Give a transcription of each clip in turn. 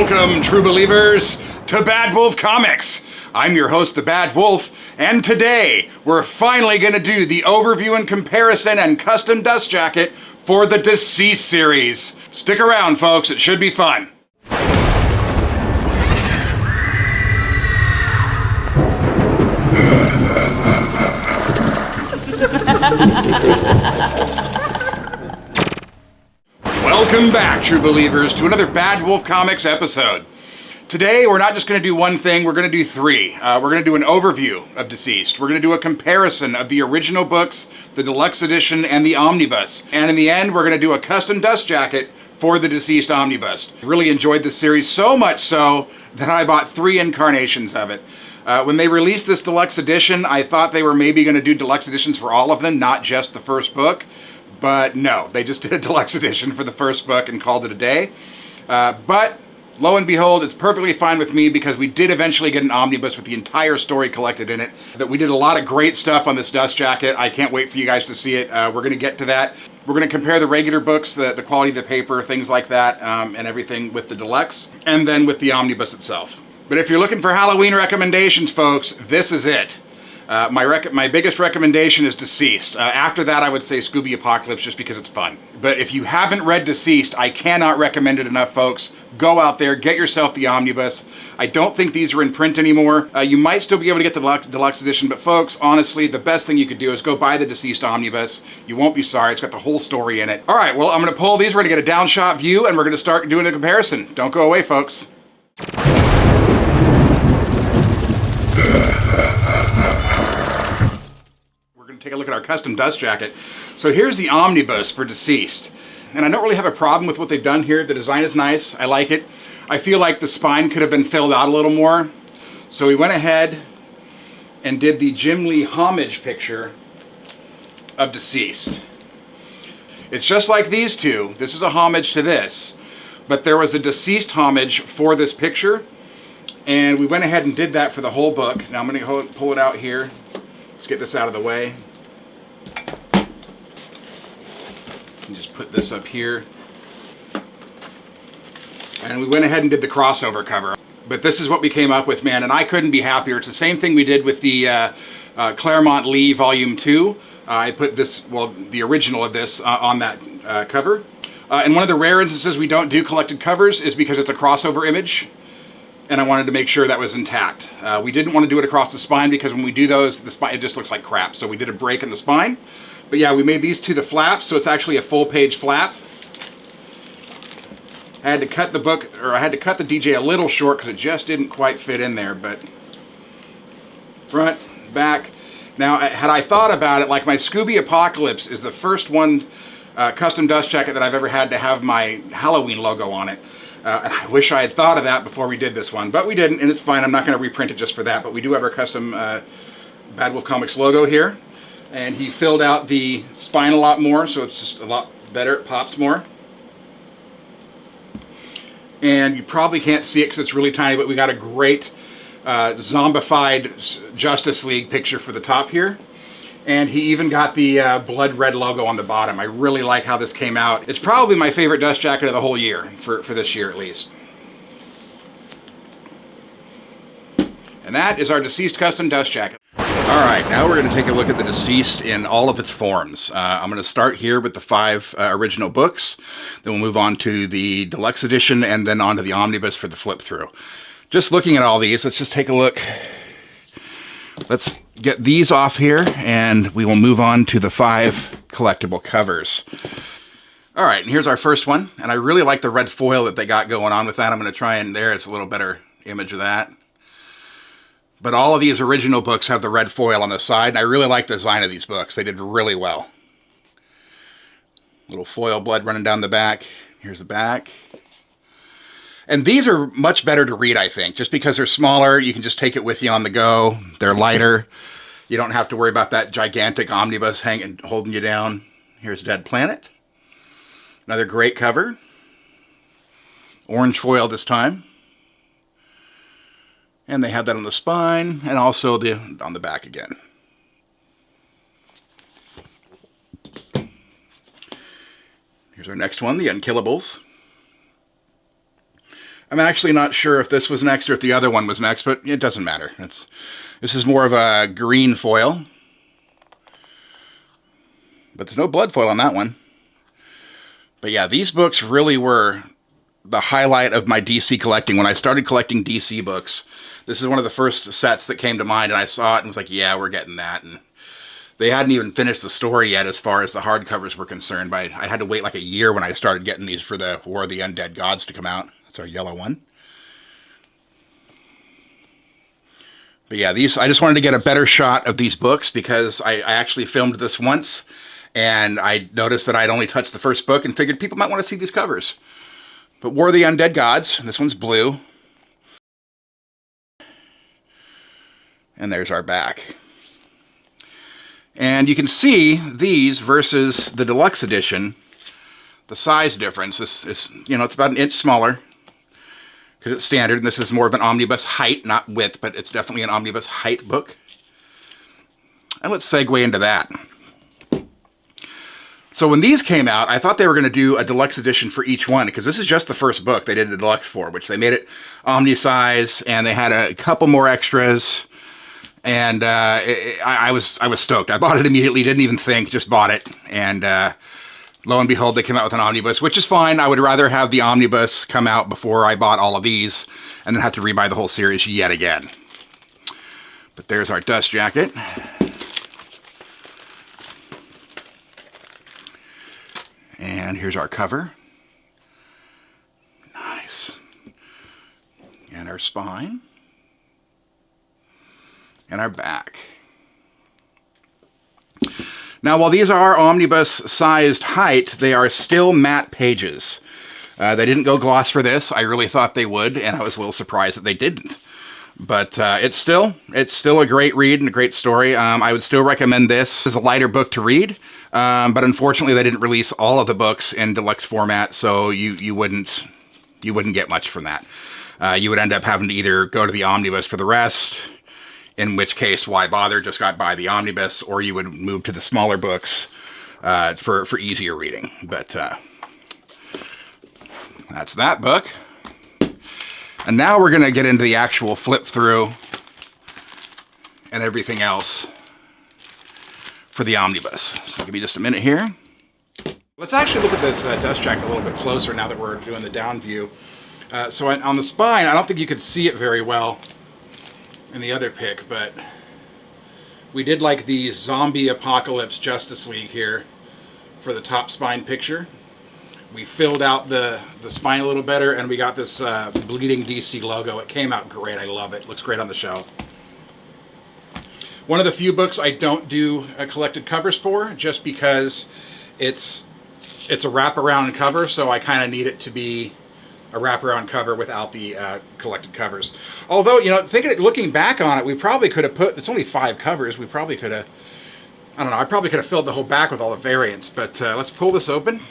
Welcome, true believers, to Bad Wolf Comics. I'm your host, the Bad Wolf, and today we're finally going to do the overview and comparison and custom dust jacket for the DCEASED series. Stick around, folks, it should be fun. Welcome back, true believers, to another Bad Wolf Comics episode. Today, we're not just going to do one thing, we're going to do three. We're going to do an overview of DCEASED. We're going to do a comparison of the original books, the deluxe edition, and the omnibus. And in the end, we're going to do a custom dust jacket for the DCEASED omnibus. I really enjoyed this series, so much so that I bought 3 incarnations of it. When they released this deluxe edition, I thought they were maybe going to do deluxe editions for all of them, not just the first book. But no, they just did a deluxe edition for the first book and called it a day. But lo and behold, it's perfectly fine with me because we did eventually get an omnibus with the entire story collected in it. That we did a lot of great stuff on this dust jacket. I can't wait for you guys to see it. We're going to get to that. We're going to compare the regular books, the quality of the paper, things like that, and everything with the deluxe, and then with the omnibus itself. But if you're looking for Halloween recommendations, folks, this is it. My biggest recommendation is DCEASED. After that, I would say Scooby Apocalypse just because it's fun. But if you haven't read DCEASED, I cannot recommend it enough, folks. Go out there, get yourself the omnibus. I don't think these are in print anymore. You might still be able to get the deluxe edition, but folks, honestly, the best thing you could do is go buy the DCEASED omnibus. You won't be sorry. It's got the whole story in it. All right, well, I'm going to pull these. We're going to get a downshot view, and we're going to start doing the comparison. Don't go away, folks. Take a look at our custom dust jacket. So here's the omnibus for DCEASED. And I don't really have a problem with what they've done here. The design is nice. I like it. I feel like the spine could have been filled out a little more. So we went ahead and did the Jim Lee homage picture of DCEASED. It's just like these two. This is a homage to this. But there was a DCEASED homage for this picture. And we went ahead and did that for the whole book. Now I'm going to pull it out here. Let's get this out of the way. And just put this up here. And we went ahead and did the crossover cover. But this is what we came up with, man, and I couldn't be happier. It's the same thing we did with the Claremont Lee Volume 2. I put this, well, the original of this on that cover. And one of the rare instances we don't do collected covers is because it's a crossover image. And I wanted to make sure that was intact. We didn't want to do it across the spine because when we do those, the spine, it just looks like crap. So we did a break in the spine. But yeah, we made these two the flaps, so it's actually a full page flap. I had to cut the book, or I had to cut the DJ a little short because it just didn't quite fit in there, but front, back. Now, had I thought about it, like my Scooby Apocalypse is the first one custom dust jacket that I've ever had to have my Halloween logo on it. And I wish I had thought of that before we did this one, but we didn't, and it's fine. I'm not going to reprint it just for that, but we do have our custom Bad Wolf Comics logo here. And he filled out the spine a lot more, so it's just a lot better. It pops more. And you probably can't see it because it's really tiny, but we got a great zombified Justice League picture for the top here. And he even got the blood red logo on the bottom. I really like how this came out. It's probably my favorite dust jacket of the whole year, for this year at least. And that is our DCEASED custom dust jacket. All right, now we're going to take a look at the DCEASED in all of its forms. I'm going to start here with the 5 original books. Then we'll move on to the deluxe edition and then on to the omnibus for the flip through. Just looking at all these, let's just take a look. Let's get these off here and we will move on to the 5 collectible covers. All right, and here's our first one. And I really like the red foil that they got going on with that. I'm going to try and there, it's a little better image of that. But all of these original books have the red foil on the side, and I really like the design of these books. They did really well. Little foil blood running down the back. Here's the back. And these are much better to read, I think, just because they're smaller. You can just take it with you on the go. They're lighter. You don't have to worry about that gigantic omnibus hanging, holding you down. Here's Dead Planet. Another great cover. Orange foil this time. And they have that on the spine and also on the back again. Here's our next one, the Unkillables. I'm actually not sure if this was next or if the other one was next, but it doesn't matter. This is more of a green foil. But there's no blood foil on that one. But yeah, these books really were the highlight of my DC collecting. When I started collecting DC books, this is one of the first sets that came to mind, and I saw it and was like, yeah, we're getting that. And they hadn't even finished the story yet as far as the hardcovers were concerned. But I had to wait like a year when I started getting these for the War of the Undead Gods to come out. That's our yellow one. But yeah, I just wanted to get a better shot of these books because I actually filmed this once, and I noticed that I'd only touched the first book and figured people might want to see these covers. But War of the Undead Gods, this one's blue. And there's our back. And you can see these versus the deluxe edition, the size difference. This is, it's about an inch smaller because it's standard. And this is more of an omnibus height, not width, but it's definitely an omnibus height book. And let's segue into that. So when these came out, I thought they were going to do a deluxe edition for each one, because this is just the first book they did a deluxe for, which they made it omni-size, and they had a couple more extras. And I was stoked. I bought it immediately, didn't even think, just bought it. And lo and behold, they came out with an omnibus, which is fine. I would rather have the omnibus come out before I bought all of these and then have to rebuy the whole series yet again. But there's our dust jacket. And here's our cover. Nice. And our spine. And our back. Now, while these are omnibus-sized height, they are still matte pages. They didn't go gloss for this. I really thought they would, and I was a little surprised that they didn't. But it's still a great read and a great story. I would still recommend this as a lighter book to read. But unfortunately, they didn't release all of the books in deluxe format, so you wouldn't get much from that. You would end up having to either go to the omnibus for the rest, in which case, why bother? Just got by the omnibus, or you would move to the smaller books for easier reading. But that's that book. And now we're going to get into the actual flip through and everything else for the omnibus. So give me just a minute here. Let's actually look at this dust jacket a little bit closer now that we're doing the down view. So on the spine, I don't think you could see it very well in the other pic, but we did like the Zombie Apocalypse Justice League here for the top spine picture. We filled out the spine a little better, and we got this bleeding DC logo. It came out great. I love it. Looks great on the shelf. One of the few books I don't do collected covers for, just because it's a wraparound cover, so I kind of need it to be a wraparound cover without the collected covers. Although, looking back on it, we probably could have it's only 5 covers. We probably could have, I don't know, I probably could have filled the whole back with all the variants. But let's pull this open.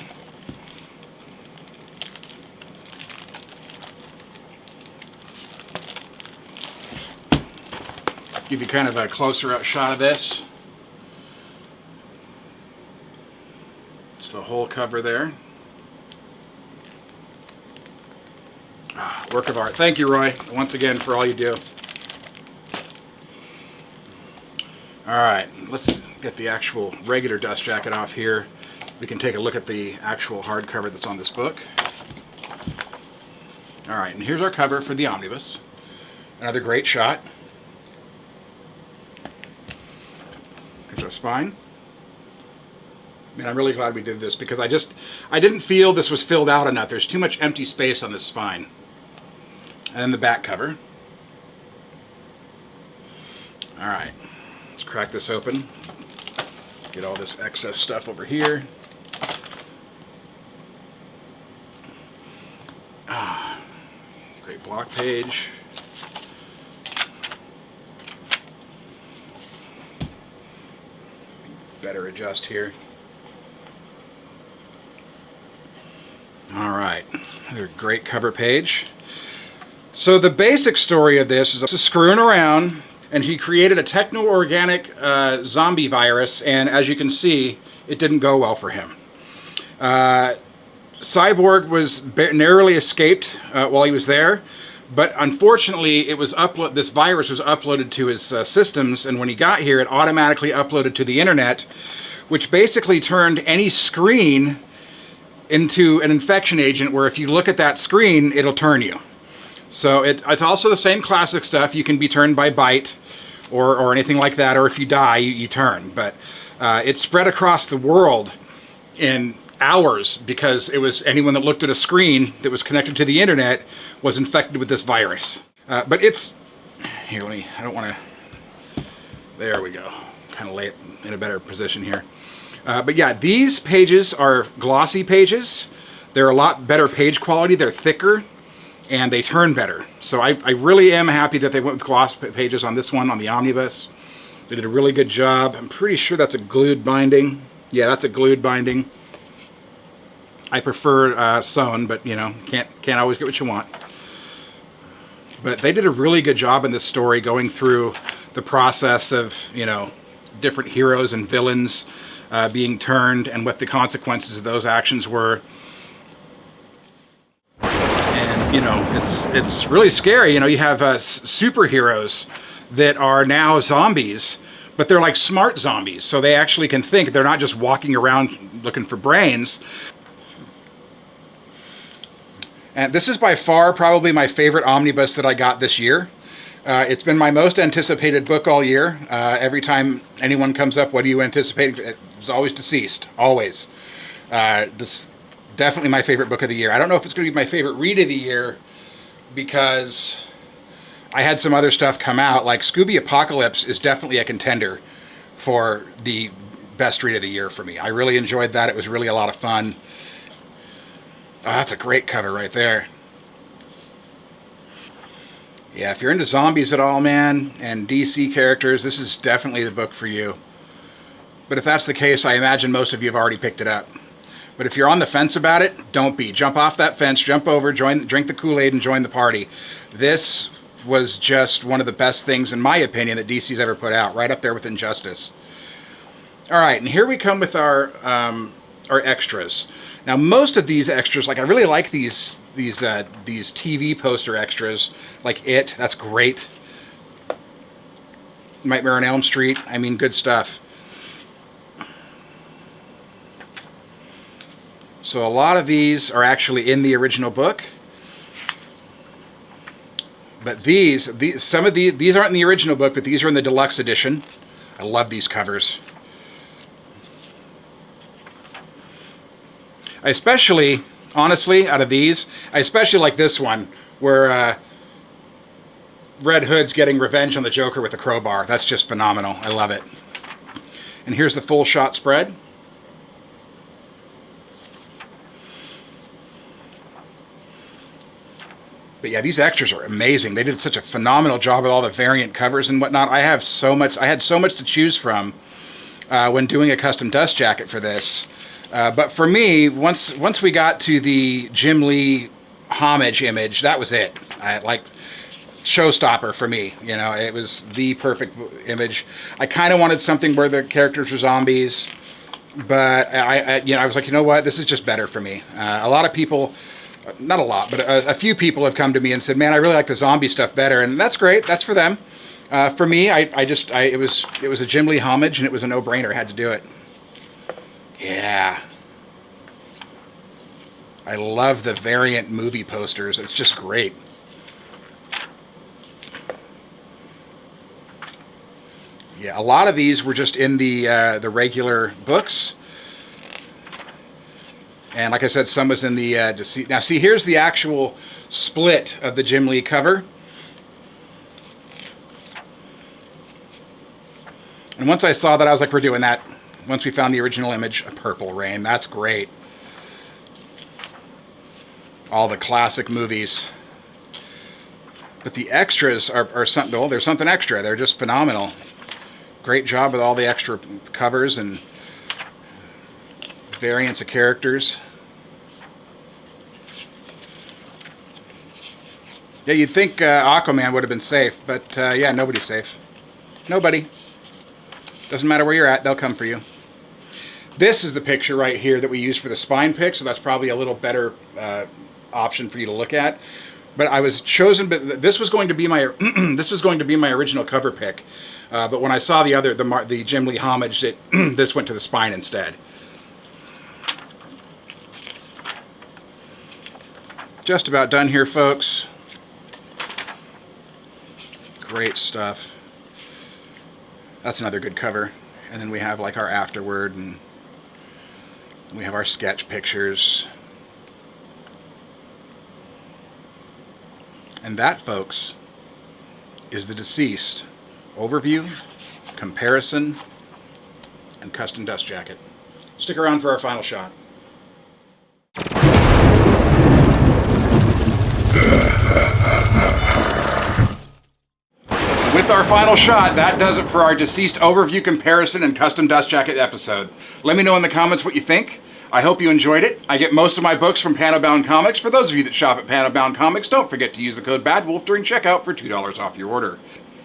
Give you kind of a closer up shot of this. It's the whole cover there. Work of art. Thank you, Roy, once again for all you do. Alright, let's get the actual regular dust jacket off here. We can take a look at the actual hardcover that's on this book. Alright, and here's our cover for the omnibus. Another great shot. Here's our spine. Man, I'm really glad we did this because I didn't feel this was filled out enough. There's too much empty space on this spine. And then the back cover. Alright, let's crack this open. Get all this excess stuff over here. Great block page. Better adjust here. Alright, another great cover page. So the basic story of this is just screwing around, and he created a techno-organic zombie virus, and as you can see, it didn't go well for him. Cyborg was narrowly escaped while he was there, but unfortunately, this virus was uploaded to his systems, and when he got here, it automatically uploaded to the internet, which basically turned any screen into an infection agent, where if you look at that screen, it'll turn you. So it's also the same classic stuff. You can be turned by bite or anything like that, or if you die, you turn. But it spread across the world in hours because it was anyone that looked at a screen that was connected to the internet was infected with this virus. But it's... Here, I don't want to... There we go. Kind of lay it in a better position here. But yeah, these pages are glossy pages. They're a lot better page quality. They're thicker, and they turn better. So I really am happy that they went with gloss pages on this one, on the Omnibus. They did a really good job. I'm pretty sure that's a glued binding. Yeah, that's a glued binding. I prefer sewn, but you know, can't always get what you want. But they did a really good job in this story, going through the process of, you know, different heroes and villains being turned and what the consequences of those actions were. And you know, it's really scary. You know, you have superheroes that are now zombies, but they're like smart zombies, so they actually can think. They're not just walking around looking for brains. And this is by far probably my favorite omnibus that I got this year. It's been my most anticipated book all year. Every time anyone comes up, what are you anticipating? It's always DCEASED, always. This definitely my favorite book of the year. I don't know if it's going to be my favorite read of the year because I had some other stuff come out. Like Scooby Apocalypse is definitely a contender for the best read of the year for me. I really enjoyed that. It was really a lot of fun. Oh, that's a great cover right there. Yeah, if you're into zombies at all, man, and DC characters, this is definitely the book for you. But if that's the case, I imagine most of you have already picked it up. But if you're on the fence about it, don't be. Jump off that fence, jump over, drink the Kool-Aid, and join the party. This was just one of the best things, in my opinion, that DC's ever put out, right up there with Injustice. All right, and here we come with our extras. Now, most of these extras, like I really like these TV poster extras, like It. That's great. Nightmare on Elm Street. I mean, good stuff. So a lot of these are actually in the original book. But some of these aren't in the original book, but these are in the deluxe edition. I love these covers. I especially, honestly, out of these, I especially like this one, where Red Hood's getting revenge on the Joker with a crowbar. That's just phenomenal. I love it. And here's the full shot spread. But yeah, these extras are amazing. They did such a phenomenal job with all the variant covers and whatnot. I had so much to choose from when doing a custom dust jacket for this. But for me, once we got to the Jim Lee homage image, that was it. Like showstopper for me. You know, it was the perfect image. I kind of wanted something where the characters were zombies, but I was like, you know what, this is just better for me. A lot of people. Not a lot, but a few people have come to me and said, man, I really like the zombie stuff better. And that's great. That's for them. For me, it was a Jim Lee homage, and it was a no-brainer. I had to do it. Yeah. I love the variant movie posters. It's just great. Yeah, a lot of these were just in the regular books. And like I said, some was in the DCEASED. Now, see, here's the actual split of the Jim Lee cover. And once I saw that, I was like, we're doing that. Once we found the original image, a Purple Rain. That's great. All the classic movies. But the extras are something, well, there's something extra. They're just phenomenal. Great job with all the extra covers and variants of characters. Yeah, you'd think Aquaman would have been safe, but yeah, nobody's safe. Nobody. Doesn't matter where you're at, they'll come for you. This is the picture right here that we use for the spine pick, so that's probably a little better option for you to look at. But I was chosen, but this was going to be my this was going to be my original cover pick. But when I saw the Jim Lee homage, this went to the spine instead. Just about done here, folks. Great stuff. That's another good cover. And then we have like our afterword, and we have our sketch pictures. And that, folks, is the DCEASED overview, comparison, and custom dust jacket. Stick around for our final shot. With our final shot, that does it for our DCEASED overview, comparison, and custom dust jacket episode. Let me know in the comments what you think. I hope you enjoyed it. I get most of my books from Panelbound Comics. For those of you that shop at Panelbound Comics, don't forget to use the code BADWOLF during checkout for $2 off your order.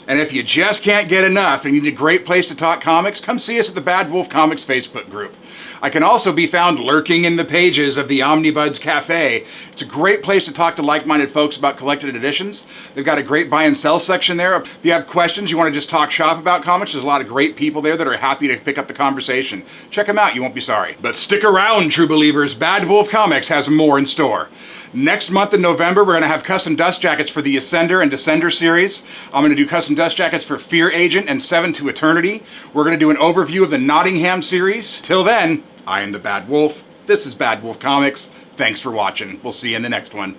And if you just can't get enough and you need a great place to talk comics, come see us at the Bad Wolf Comics Facebook group. I can also be found lurking in the pages of the Omnibuds Cafe. It's a great place to talk to like-minded folks about collected editions. They've got a great buy and sell section there. If you have questions, you want to just talk shop about comics, there's a lot of great people there that are happy to pick up the conversation. Check them out, you won't be sorry. But stick around, true believers. Bad Wolf Comics has more in store. Next month in November, we're going to have custom dust jackets for the Ascender and Descender series. I'm going to do custom dust jackets for Fear Agent and Seven to Eternity. We're going to do an overview of the Nottingham series. Till then, I am the Bad Wolf. This is Bad Wolf Comics. Thanks for watching. We'll see you in the next one.